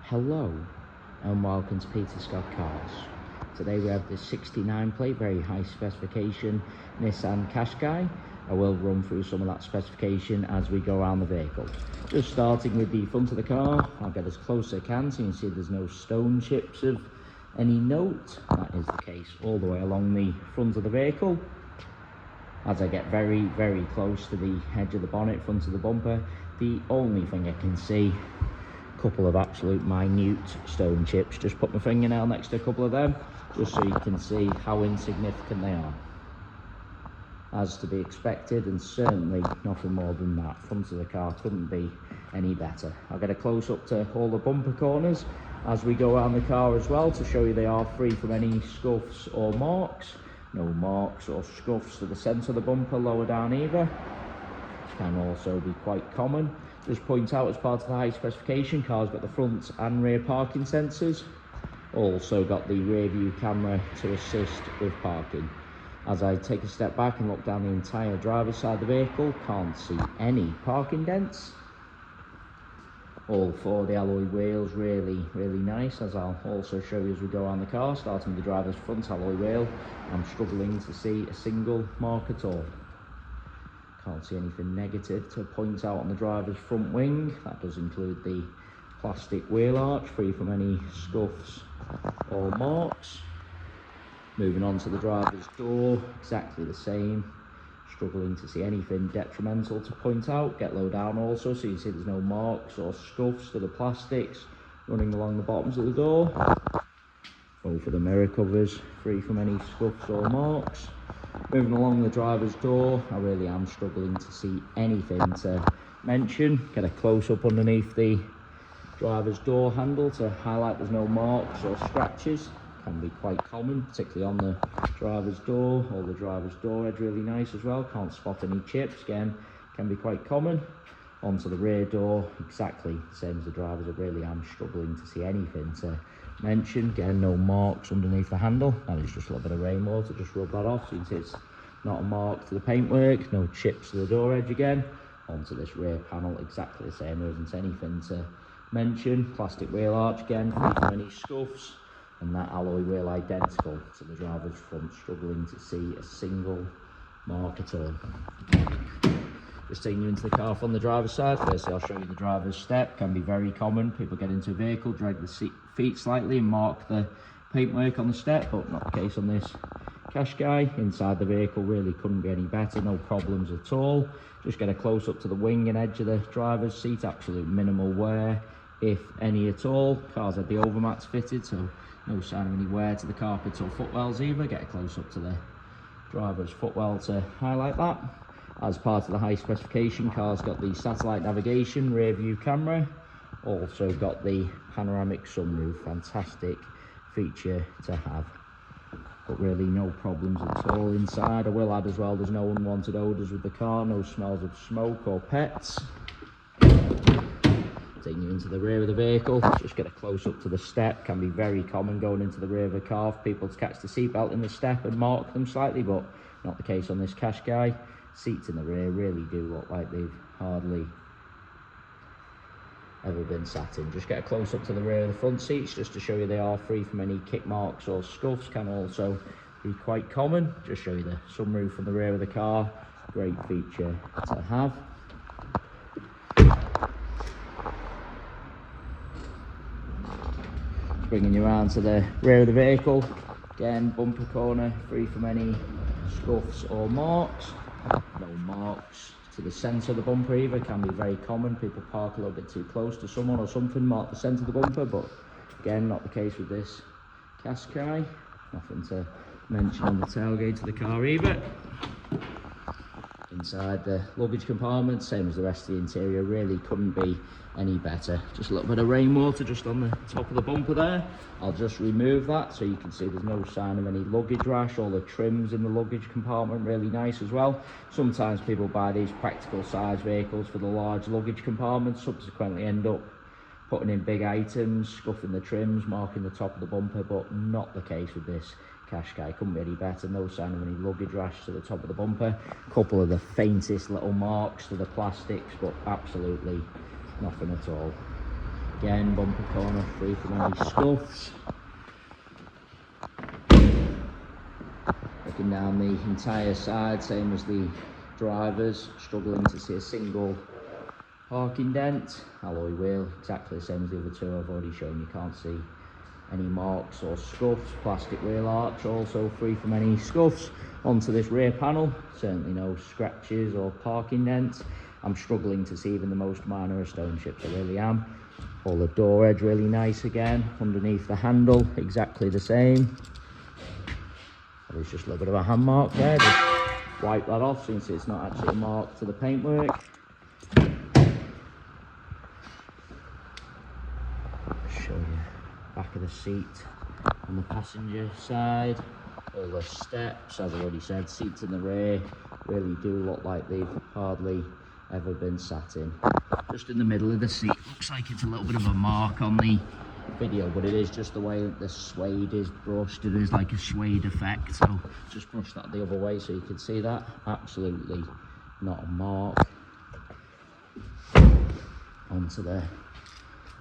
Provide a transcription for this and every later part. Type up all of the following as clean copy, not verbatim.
Hello and welcome to Peter Scott Cars. Today we have the 69 plate, very high specification Nissan Qashqai. I will run through some of that specification as we go around the vehicle. Just starting with the front of the car, I'll get as close as I can so you can see there's no stone chips of any note. That is the case all the way along the front of the vehicle. As I get very close to the edge of the bonnet, front of the bumper, the only thing I can see, couple of absolute minute stone chips. Just put my fingernail next to a couple of them just so you can see how insignificant they are, as to be expected, and certainly nothing more than that. Front of the car couldn't be any better. I'll get a close up to all the bumper corners as we go around the car as well to show you they are free from any scuffs or marks. No marks or scuffs to the centre of the bumper, lower down either. Can also be quite common. Just point out, as part of the high specification, car's got the front and rear parking sensors. Also got the rear view camera to assist with parking. As I take a step back and look down the entire driver's side of the vehicle, can't see any parking dents. All four of the alloy wheels really nice, as I'll also show you as we go around the car. Starting with the driver's front alloy wheel, I'm struggling to see a single mark at all. Can't see anything negative to point out on the driver's front wing. That does include the plastic wheel arch, free from any scuffs or marks. Moving on to the driver's door, exactly the same. Struggling to see anything detrimental to point out. Get low down also so you can see there's no marks or scuffs to the plastics running along the bottoms of the door. Both of the mirror covers free from any scuffs or marks. Moving along the driver's door, I really am struggling to see anything to mention. Get a close up underneath the driver's door handle to highlight there's no marks or scratches. Can be quite common, particularly on the driver's door, or the driver's door edge really nice as well. Can't spot any chips, again, can be quite common. Onto the rear door, exactly the same as the driver's. I really am struggling to see anything to mention. Again, no marks underneath the handle. That is just a little bit of rainwater, just rub that off so you can see it's not a mark to the paintwork. No chips to the door edge again. Onto this rear panel, exactly the same. There isn't anything to mention. Plastic wheel arch again, free from any scuffs. And that alloy wheel identical to the driver's front. Struggling to see a single mark at all. Just taking you into the car from the driver's side. Firstly, I'll show you the driver's step. Can be very common. People get into a vehicle, drag the feet slightly and mark the paintwork on the step, but not the case on this Qashqai. Inside the vehicle really couldn't be any better. No problems at all. Just get a close up to the wing and edge of the driver's seat. Absolute minimal wear, if any at all. Car's had the overmats fitted, so no sign of any wear to the carpet or footwells either. Get a close up to the driver's footwell to highlight that. As part of the high specification, car's got the satellite navigation, rear view camera. Also got the panoramic sunroof. Fantastic feature to have. But really no problems at all inside. I will add as well, there's no unwanted odours with the car, no smells of smoke or pets. Taking you into the rear of the vehicle, just get a close up to the step. Can be very common going into the rear of a car for people to catch the seatbelt in the step and mark them slightly, but not the case on this Qashqai. Seats in the rear really do look like they've hardly ever been sat in. Just get a close up to the rear of the front seats just to show you they are free from any kick marks or scuffs. Can also be quite common. Just show you the sunroof from the rear of the car. Great feature to have. Bringing you around to the rear of the vehicle. Again, bumper corner free from any scuffs or marks. No marks to the centre of the bumper either. Can be very common. People park a little bit too close to someone or something, mark the centre of the bumper, but again, not the case with this Qashqai. Nothing to mention on the tailgate of the car either. Inside the luggage compartment, same as the rest of the interior, really couldn't be any better. Just a little bit of rainwater just on the top of the bumper there. I'll just remove that so you can see there's no sign of any luggage rash. All the trims in the luggage compartment really nice as well. Sometimes people buy these practical size vehicles for the large luggage compartments, subsequently end up putting in big items, scuffing the trims, marking the top of the bumper, but not the case with this Qashqai. Couldn't be any better. No sign of any luggage rash to the top of the bumper. Couple of the faintest little marks to the plastics, but absolutely nothing at all. Again, bumper corner free from any scuffs. Looking down the entire side, same as the drivers, struggling to see a single parking dent. Alloy wheel, exactly the same as the other two I've already shown. You can't see any marks or scuffs. Plastic wheel arch, also free from any scuffs. Onto this rear panel, certainly no scratches or parking dents. I'm struggling to see even the most minor of stone chips, I really am. All the door edge really nice again. Underneath the handle, exactly the same. There's just a little bit of a hand mark there. Just wipe that off since it's not actually a mark to the paintwork. Show you back of the seat on the passenger side. All the steps, as I already said, seats in the rear really do look like they've hardly ever been sat in. Just in the middle of the seat, looks like it's a little bit of a mark on the video, but it is just the way that the suede is brushed. It is like a suede effect, so just brush that the other way so you can see that. Absolutely not a mark. Onto the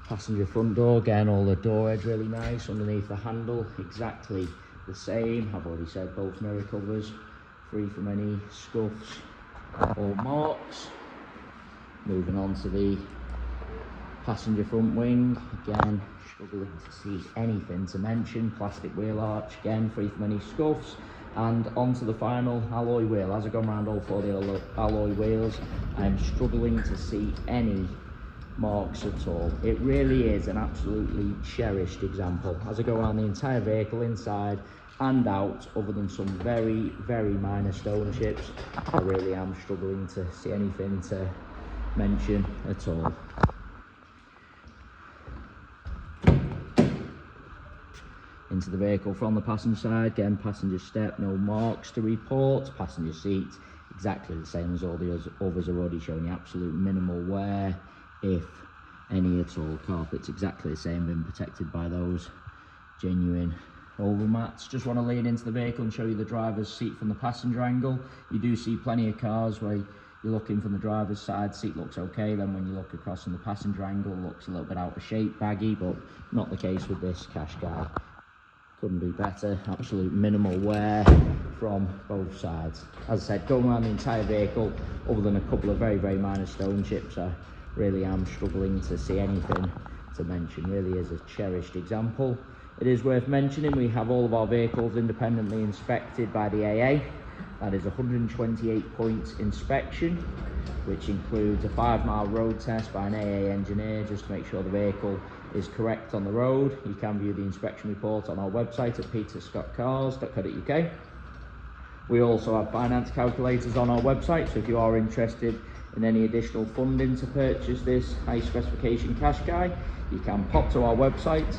passenger front door, again all the door edge really nice. Underneath the handle, exactly the same. I've already said both mirror covers free from any scuffs or marks. Moving on to the passenger front wing, again struggling to see anything to mention. Plastic wheel arch, again free from any scuffs. And onto the final alloy wheel. As I go around all four of the alloy wheels, I'm struggling to see any marks at all. It really is an absolutely cherished example. As I go around the entire vehicle, inside and out, other than some very, very minor stone chips, I really am struggling to see anything to mention at all. Into the vehicle from the passenger side, again passenger step, no marks to report. Passenger seat, exactly the same as all the others are already showing you. Absolute minimal wear, if any at all. Carpet's exactly the same, been protected by those genuine overmats. Just want to lean into the vehicle and show you the driver's seat from the passenger angle. You do see plenty of cars where you're looking from the driver's side, seat looks okay, then when you look across from the passenger angle, looks a little bit out of shape, baggy, but not the case with this Qashqai. Couldn't be better. Absolute minimal wear from both sides. As I said, going around the entire vehicle, other than a couple of very, very minor stone chips, I really am struggling to see anything to mention. Really is a cherished example. It is worth mentioning we have all of our vehicles independently inspected by the AA. That is 128 points inspection, which includes a 5-mile road test by an AA engineer just to make sure the vehicle is correct on the road. You can view the inspection report on our website at peterscottcars.co.uk. We also have finance calculators on our website, so if you are interested in any additional funding to purchase this high specification Qashqai, you can pop to our website,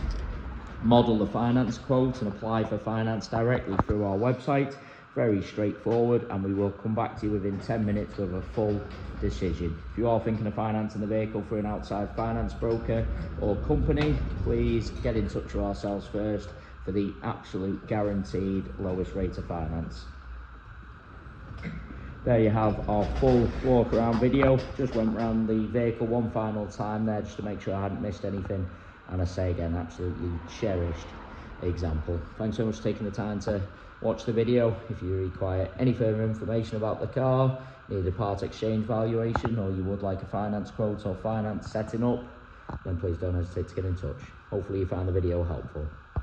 model the finance quote and apply for finance directly through our website. Very straightforward, and we will come back to you within 10 minutes with a full decision. If you are thinking of financing the vehicle through an outside finance broker or company, please get in touch with ourselves first for the absolute guaranteed lowest rate of finance. There you have our full walk around video. Just went around the vehicle one final time there just to make sure I hadn't missed anything, and I say again, absolutely cherished example. Thanks so much for taking the time to watch the video. If you require any further information about the car, need a part exchange valuation, or you would like a finance quote or finance setting up, then please don't hesitate to get in touch. Hopefully you found the video helpful.